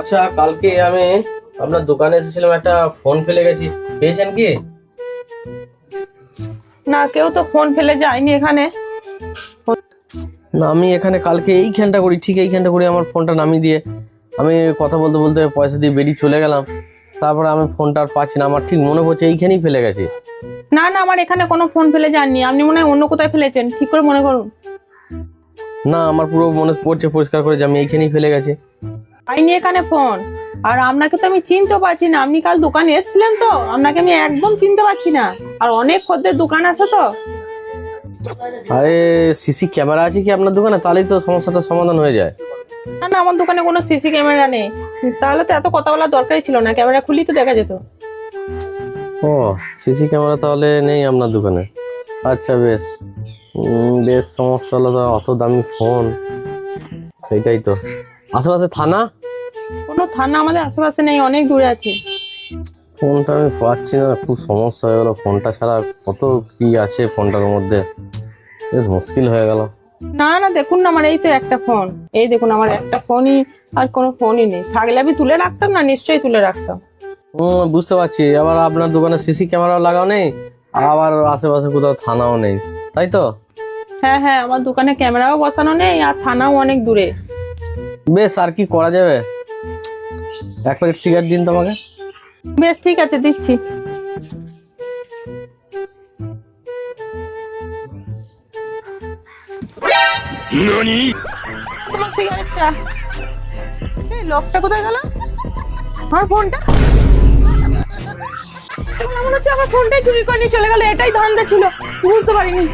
আচ্ছা, কালকে আমি আপনার দোকানে এসেছিলাম, একটা ফোন ফেলে গেছি, পেয়েছেন কি? না, কেউ তো ফোন ফেলে যায়নি এখানে। না, আমি এখানে কালকে এইখানটা করি, ঠিক এইখানটা করি, আমার ফোনটা নামিয়ে দিয়ে আমি কথা বলতে বলতে পয়সা দিয়ে বেরিয়ে চলে গেলাম। তারপরে আমি ফোনটা আর পাচ্ছি না, আমার ঠিক মনে পড়ছে এইখানেই ফেলে গেছি। না না, আমার এখানে কোনো ফোন ফেলে যাননি, আপনি মনে হয় অন্য কোথায় ফেলেছেন, ঠিক করে মনে করুন। না, আমার পুরো মনে পড়ছে পরিষ্কার করে যে আমি এইখানেই ফেলে গেছি। পাইনি এখানে ফোন। আর আপনাকে তো আমি চিনতে পারছি না, আপনি কাল দোকানে এসেছিলেন তো, আপনাকে আমি একদম চিনতে পারছি না। আর অনেক খদ্দের দোকান আছে তো। আরে, সিসি ক্যামেরা আছে কি আপনার দোকানে? তাহলেই তো সমস্যাটার সমাধান হয়ে যায়। না না, আমার দোকানে কোনো সিসি ক্যামেরা নেই। তাহলে তো এত কথা বলার দরকারই ছিল না, ক্যামেরা খুললেই তো দেখা যেত। ও, সিসি ক্যামেরা তাহলে নেই আপনার দোকানে? আচ্ছা, বেশ বেশ, সমস্যা হলো তো, অত দামি ফোন। সেইটাই তো। আশেপাশে থানা? কোনো থানা আমাদের আশেপাশে নেই, অনেক দূরে আছে। ফোনটা আমি পাচ্ছি না, খুব সমস্যা হয়ে গেল। ফোনটা ছাড়া কত কি আছে ফোনটার মধ্যে, বেশ মুশকিল হয়ে গেল। না না, দেখুন না, আমার এই তো একটা ফোন, এই দেখুন আমার একটা ফোনই, আর কোনো ফোনই নেই। থাকলে আমি তুলে রাখতাম না, নিশ্চয়ই তুলে রাখতাম। বুঝতে পারছি। আবার আপনার দোকানে সিসি ক্যামেরাও লাগাও নেই, আবার আশেপাশে কোথাও থানাও নেই, তাই তো? হ্যাঁ হ্যাঁ, আমার দোকানে ক্যামেরাও বসানো নেই, আর থানাও অনেক দূরে। বেশ, আর কি করা যাবে? এক প্যাকেট সিগারেট দিন তো আমাকে। বেশ, ঠিক আছে, দিচ্ছি। তোমার সিগারেটটা। এই লকটা কোথায় গেল? আমার ফোনটা। মনে হচ্ছে আমার ফোনটাই চুরি করে নিয়ে চলে গেল, এটাই ধান্দা ছিল, বুঝতে পারিনি।